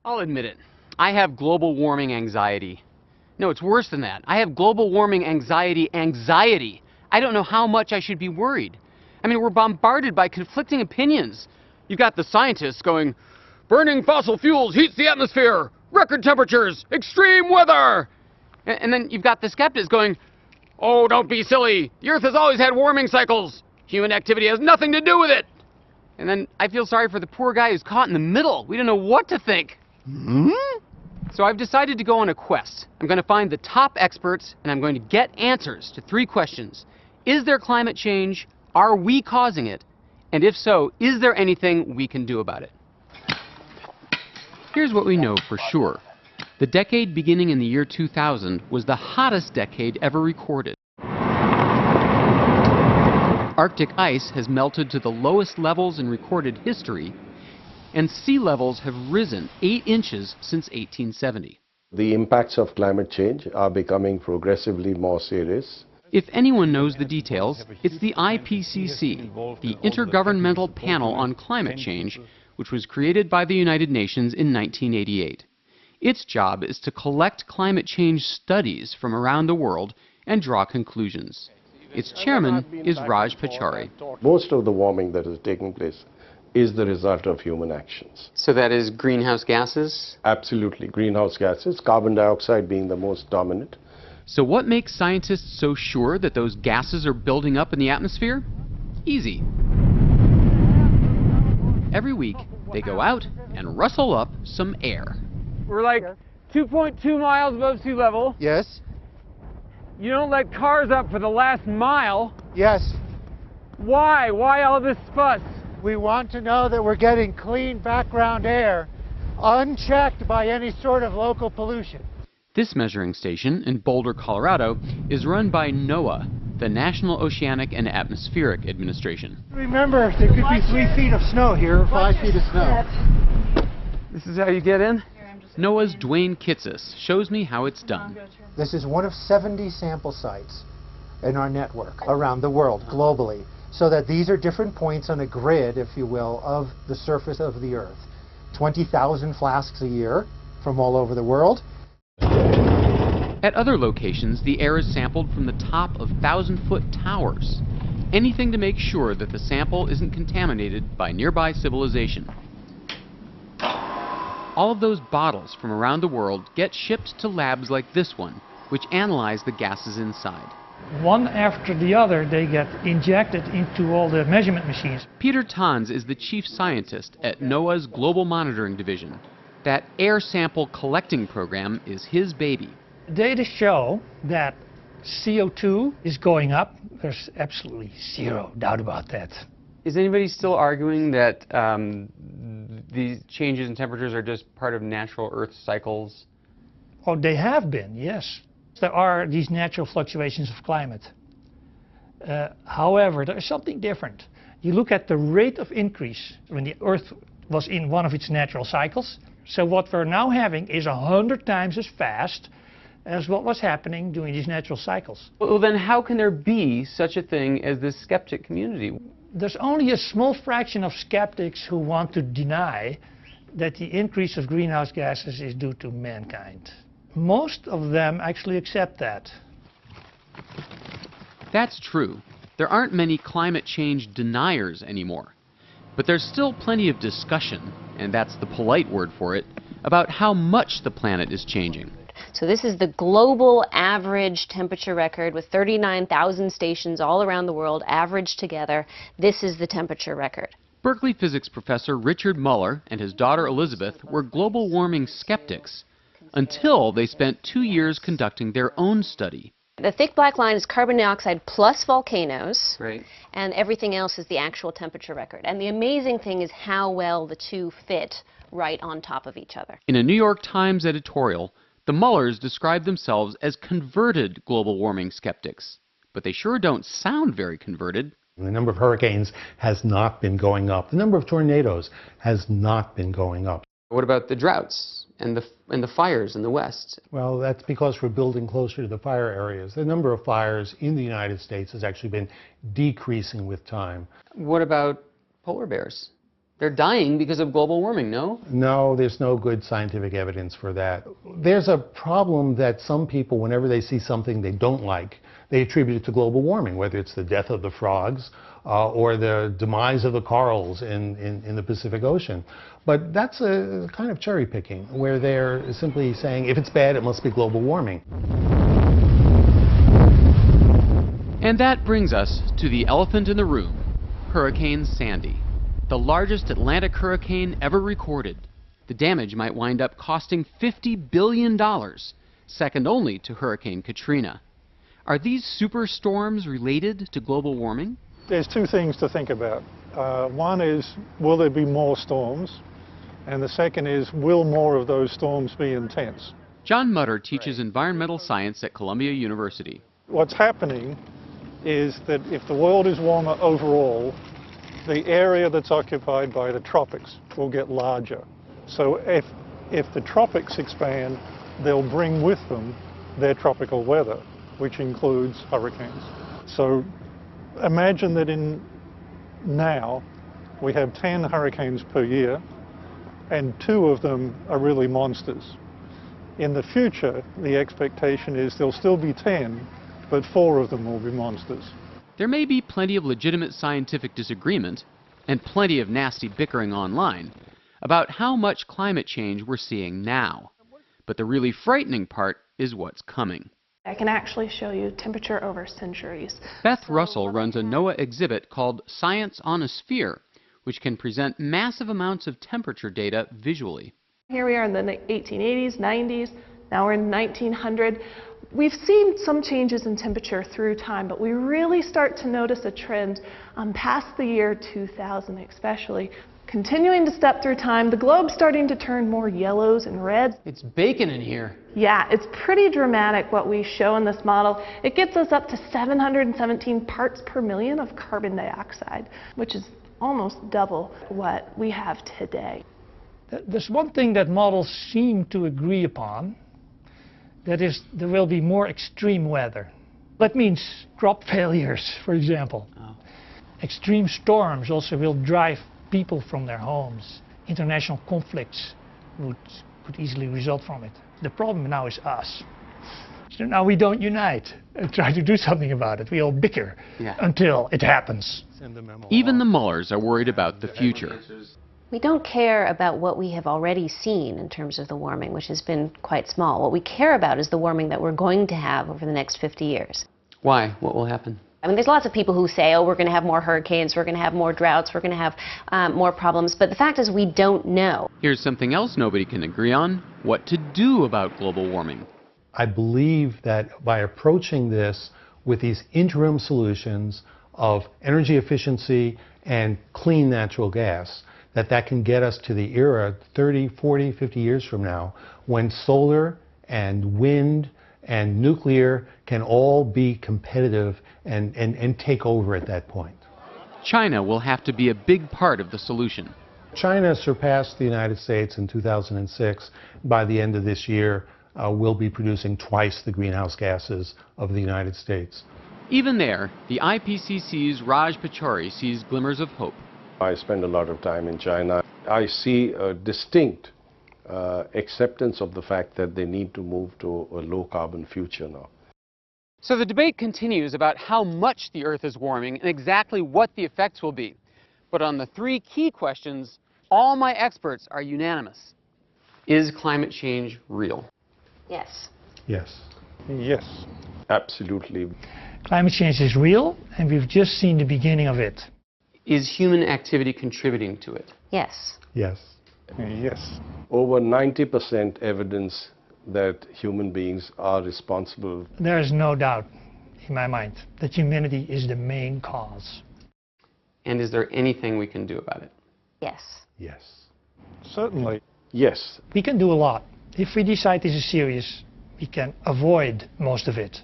I'll admit it. I have global warming anxiety. No, it's worse than that. I have global warming anxiety. I don't know how much I should be worried. I mean, we're bombarded by conflicting opinions. You've got the scientists going, burning fossil fuels heats the atmosphere, record temperatures, extreme weather. And then you've got the skeptics going, oh, don't be silly. The Earth has always had warming cycles. Human activity has nothing to do with it. And then I feel sorry for the poor guy who's caught in the middle. We don't know what to think. So I've decided to go on a quest. I'm going to find the top experts, and I'm going to get answers to 3 questions. Is there climate change? Are we causing it? And if so, is there anything we can do about it? Here's what we know for sure. The decade beginning in the year 2000 was the hottest decade ever recorded. Arctic ice has melted to the lowest levels in recorded history, and sea levels have risen 8 inches since 1870. The impacts of climate change are becoming progressively more serious. If anyone knows the details, it's the IPCC, the Intergovernmental Panel on Climate Change, which was created by the United Nations in 1988. Its job is to collect climate change studies from around the world and draw conclusions. Its chairman is Raj Pachari. Most of the warming that is taking place is the result of human actions. So that is greenhouse gases? Absolutely. Greenhouse gases, carbon dioxide being the most dominant. So what makes scientists so sure that those gases are building up in the atmosphere? Easy. Every week, they go out and rustle up some air. We're like 2.2 miles above sea level. Yes. You don't let cars up for the last mile. Yes. Why? Why all this fuss? We want to know that we're getting clean background air, unchecked by any sort of local pollution. This measuring station in Boulder, Colorado, is run by NOAA, the National Oceanic and Atmospheric Administration. Remember, there could be 3 feet of snow here, 5 feet of snow. This is how you get in? NOAA's Dwayne Kitsis shows me how it's done. This is one of 70 sample sites in our network around the world, globally, so that these are different points on a grid, if you will, of the surface of the Earth. 20,000 flasks a year from all over the world. At other locations, the air is sampled from the top of 1,000-foot towers. Anything to make sure that the sample isn't contaminated by nearby civilization. All of those bottles from around the world get shipped to labs like this one, which analyze the gases inside. One after the other, they get injected into all the measurement machines. Peter Tons is the chief scientist at NOAA's Global Monitoring Division. That air sample collecting program is his baby. Data show that CO2 is going up. There's absolutely zero doubt about that. Is anybody still arguing that these changes in temperatures are just part of natural Earth cycles? Oh, they have been, yes. There are these natural fluctuations of climate. However, there is something different. You look at the rate of increase when the Earth was in one of its natural cycles. So what we're now having is 100 times as fast as what was happening during these natural cycles. Well, then how can there be such a thing as this skeptic community? There's only a small fraction of skeptics who want to deny that the increase of greenhouse gases is due to mankind. Most of them actually accept that. That's true. There aren't many climate change deniers anymore. But there's still plenty of discussion, and that's the polite word for it, about how much the planet is changing. So this is the global average temperature record with 39,000 stations all around the world averaged together. This is the temperature record. Berkeley physics professor Richard Mueller and his daughter Elizabeth were global warming skeptics until they spent 2 years conducting their own study. The thick black line is carbon dioxide plus volcanoes, right, and everything else is the actual temperature record. And the amazing thing is how well the two fit right on top of each other. In a New York Times editorial, the Muellers describe themselves as converted global warming skeptics. But they sure don't sound very converted. The number of hurricanes has not been going up. The number of tornadoes has not been going up. What about the droughts and the fires in the West? Well, that's because we're building closer to the fire areas. The number of fires in the United States has actually been decreasing with time. What about polar bears? They're dying because of global warming, no? No, there's no good scientific evidence for that. There's a problem that some people, whenever they see something they don't like, they attribute it to global warming, whether it's the death of the frogs or the demise of the corals in the Pacific Ocean. But that's a kind of cherry picking, where they're simply saying, if it's bad, it must be global warming. And that brings us to the elephant in the room, Hurricane Sandy, the largest Atlantic hurricane ever recorded. The damage might wind up costing $50 billion, second only to Hurricane Katrina. Are these superstorms related to global warming? There's two things to think about. One is, will there be more storms? And the second is, will more of those storms be intense? John Mutter teaches environmental science at Columbia University. What's happening is that if the world is warmer overall, the area that's occupied by the tropics will get larger. So if the tropics expand, they'll bring with them their tropical weather, which includes hurricanes. So imagine that now we have 10 hurricanes per year, and 2 of them are really monsters. In the future, the expectation is there'll still be 10, but 4 of them will be monsters. There may be plenty of legitimate scientific disagreement, and plenty of nasty bickering online, about how much climate change we're seeing now. But the really frightening part is what's coming. I can actually show you temperature over centuries. Beth Russell runs a NOAA exhibit called Science on a Sphere, which can present massive amounts of temperature data visually. Here we are in the 1880s, 90s, now we're in 1900. We've seen some changes in temperature through time, but we really start to notice a trend past the year 2000 especially. Continuing to step through time, the globe's starting to turn more yellows and reds. It's baking in here. Yeah, it's pretty dramatic what we show in this model. It gets us up to 717 parts per million of carbon dioxide, which is almost double what we have today. There's one thing that models seem to agree upon. That is, there will be more extreme weather. That means crop failures, for example. Oh. Extreme storms also will drive people from their homes. International conflicts could easily result from it. The problem now is us. So now we don't unite and try to do something about it. We all bicker until it happens. Even the Muellers are worried about the future. We don't care about what we have already seen in terms of the warming, which has been quite small. What we care about is the warming that we're going to have over the next 50 years. Why? What will happen? I mean, there's lots of people who say, oh, we're going to have more hurricanes, we're going to have more droughts, we're going to have more problems. But the fact is we don't know. Here's something else nobody can agree on: what to do about global warming. I believe that by approaching this with these interim solutions of energy efficiency and clean natural gas, that can get us to the era 30, 40, 50 years from now when solar and wind and nuclear can all be competitive and take over at that point. China will have to be a big part of the solution. China surpassed the United States in 2006. By the end of this year, we'll be producing twice the greenhouse gases of the United States. Even there, the IPCC's Raj Pachauri sees glimmers of hope. I spend a lot of time in China. I see a distinct acceptance of the fact that they need to move to a low-carbon future now. So the debate continues about how much the Earth is warming and exactly what the effects will be. But on the 3 key questions, all my experts are unanimous. Is climate change real? Yes. Yes. Yes. Absolutely. Climate change is real, and we've just seen the beginning of it. Is human activity contributing to it? Yes. Yes. Yes. Over 90% evidence that human beings are responsible. There is no doubt in my mind that humanity is the main cause. And is there anything we can do about it? Yes. Yes. Certainly. Yes. We can do a lot. If we decide this is serious, we can avoid most of it.